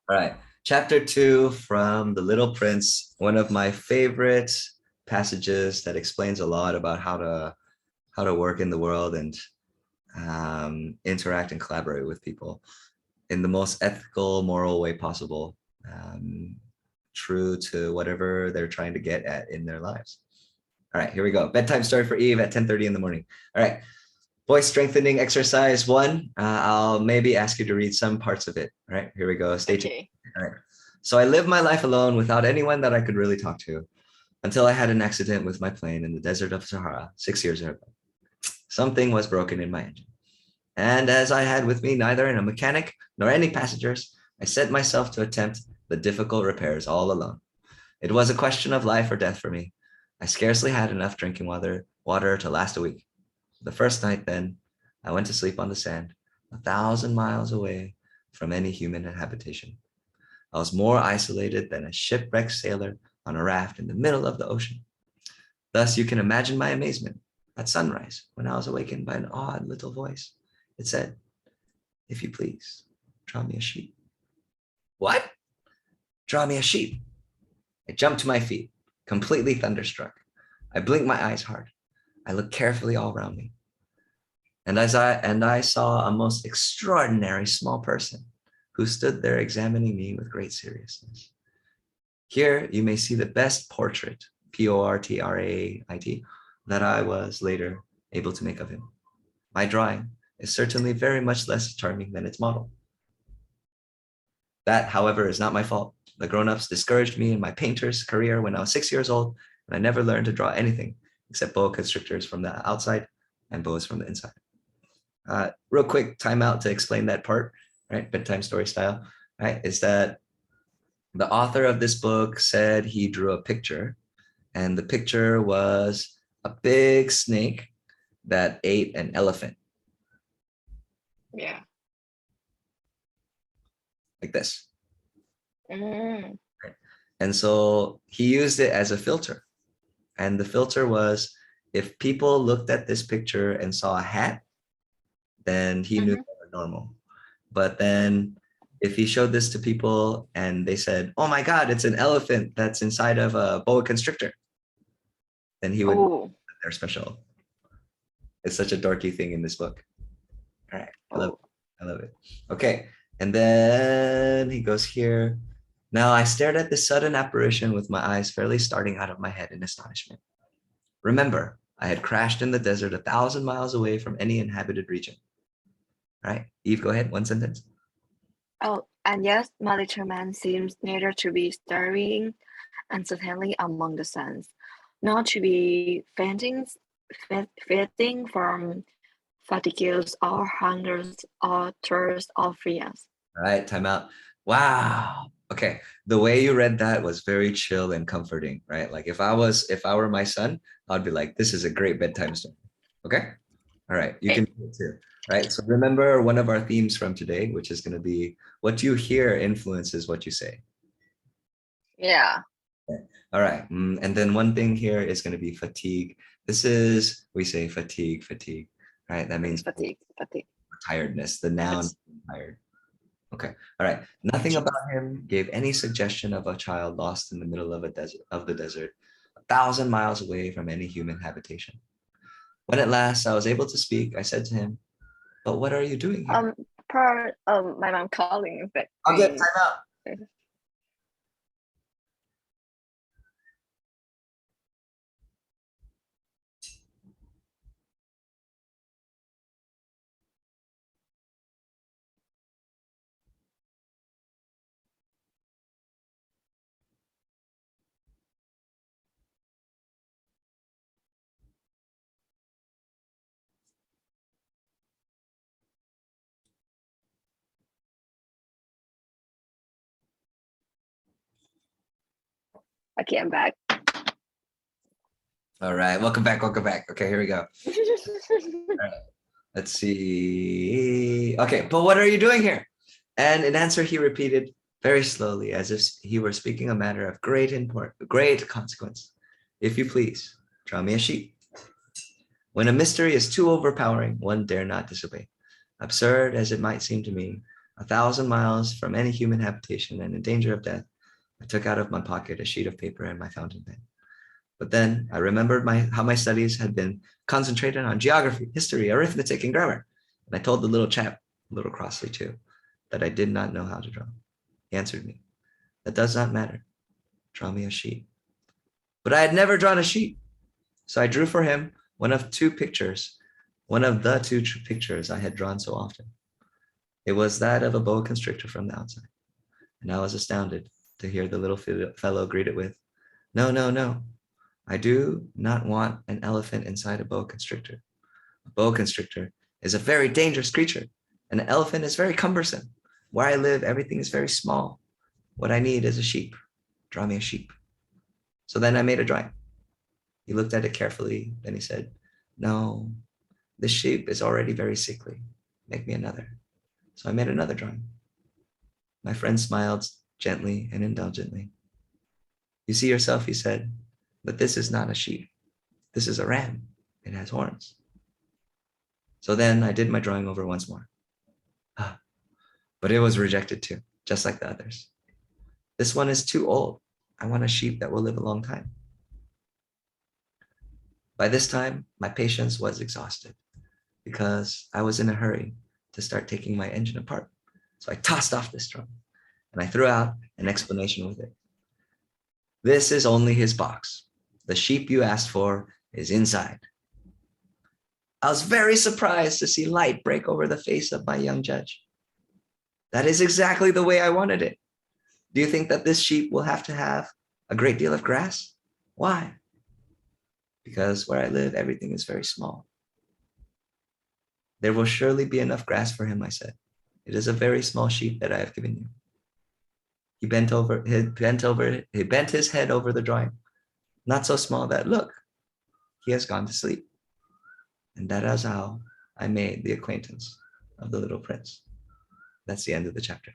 All right. Chapter 2 from The Little Prince, one of my favorite passages that explains a lot about how to work in the world and interact and collaborate with people in the most ethical, moral way possible, true to whatever they're trying to get at in their lives. All right, here we go. Bedtime story for Eve at 10:30 in the morning. All right. Voice strengthening exercise one. I'll maybe ask you to read some parts of it. All right, here we go. Stay tuned. Okay. All right. So I lived my life alone without anyone that I could really talk to until I had an accident with my plane in the desert of Sahara 6 years ago. Something was broken in my engine. And as I had with me neither a mechanic nor any passengers, I set myself to attempt the difficult repairs all alone. It was a question of life or death for me. I scarcely had enough drinking water to last a week. The first night, then, I went to sleep on the sand, 1,000 miles away from any human habitation. I was more isolated than a shipwrecked sailor on a raft in the middle of the ocean. Thus, you can imagine my amazement at sunrise when I was awakened by an odd little voice. It said, "If you please, draw me a sheep." What? Draw me a sheep. I jumped to my feet, completely thunderstruck. I blinked my eyes hard. I looked carefully all around me. And I saw a most extraordinary small person who stood there examining me with great seriousness. Here you may see the best portrait, Portrait, that I was later able to make of him. My drawing is certainly very much less charming than its model. That, however, is not my fault. The grown-ups discouraged me in my painter's career when I was 6 years old, and I never learned to draw anything except boa constrictors from the outside and boas from the inside. Real quick timeout to explain that part, right? Bedtime story style, right? Is that the author of this book said he drew a picture, and the picture was a big snake that ate an elephant. Yeah. Like this. Mm. And so he used it as a filter. And the filter was, if people looked at this picture and saw a hat, then he knew they were normal. But then if he showed this to people and they said, "Oh my God, it's an elephant that's inside of a boa constrictor," then he would Oh. they're special. It's such a dorky thing in this book. All right. Oh. I love it. Okay. And then he goes here. Now I stared at this sudden apparition with my eyes fairly starting out of my head in astonishment. Remember, I had crashed in the desert 1,000 miles away from any inhabited region. All right. Eve, go ahead. One sentence. Oh, and yes, my little man seems neither to be starving and certainly among the sands, not to be fainting from fatigues or hungers or thirst or fears. All right. Time out. Wow. Okay. The way you read that was very chill and comforting, right? Like if I were my son, I'd be like, this is a great bedtime story. Okay. All right. You can Okay. do it too. Right. So remember one of our themes from today, which is going to be what you hear influences what you say. Yeah. Okay. All right. And then one thing here is going to be fatigue. This is, we say fatigue, right? That means Fatigue. tiredness, the noun That's tired. Okay. All right. Nothing about him gave any suggestion of a child lost in the middle of the desert, 1,000 miles away from any human habitation. When at last I was able to speak, I said to him, "But what are you doing here?" um part my mom calling but Okay, time out. okay, I'm back. All right, welcome back. Okay, here we go. All right, let's see. Okay, but what are you doing here? And in answer, he repeated very slowly, as if he were speaking a matter of great consequence. "If you please, draw me a sheep." When a mystery is too overpowering, one dare not disobey. Absurd as it might seem to me, 1,000 miles from any human habitation and in danger of death, I took out of my pocket a sheet of paper and my fountain pen. But then I remembered how my studies had been concentrated on geography, history, arithmetic, and grammar. And I told the little chap, a little crossly too, that I did not know how to draw. He answered me, "That does not matter. Draw me a sheep." But I had never drawn a sheep. So I drew for him one of the two pictures I had drawn so often. It was that of a boa constrictor from the outside. And I was astounded to hear the little fellow greet it with, "No, no, no. I do not want an elephant inside a boa constrictor. A boa constrictor is a very dangerous creature, and an elephant is very cumbersome. Where I live, everything is very small. What I need is a sheep. Draw me a sheep." So then I made a drawing. He looked at it carefully. Then he said, "No, this sheep is already very sickly. Make me another." So I made another drawing. My friend smiled gently and indulgently. "You see yourself," he said, "but this is not a sheep. This is a ram. It has horns." So then I did my drawing over once more. But it was rejected too, just like the others. "This one is too old. I want a sheep that will live a long time." By this time, my patience was exhausted because I was in a hurry to start taking my engine apart. So I tossed off this drawing and I threw out an explanation with it. "This is only his box. The sheep you asked for is inside." I was very surprised to see light break over the face of my young judge. "That is exactly the way I wanted it. Do you think that this sheep will have to have a great deal of grass? Why?" "Because where I live, everything is very small." "There will surely be enough grass for him," I said. "It is a very small sheep that I have given you." He bent his head over the drawing. "Not so small that, look, he has gone to sleep." And that is how I made the acquaintance of the little prince. That's the end of the chapter.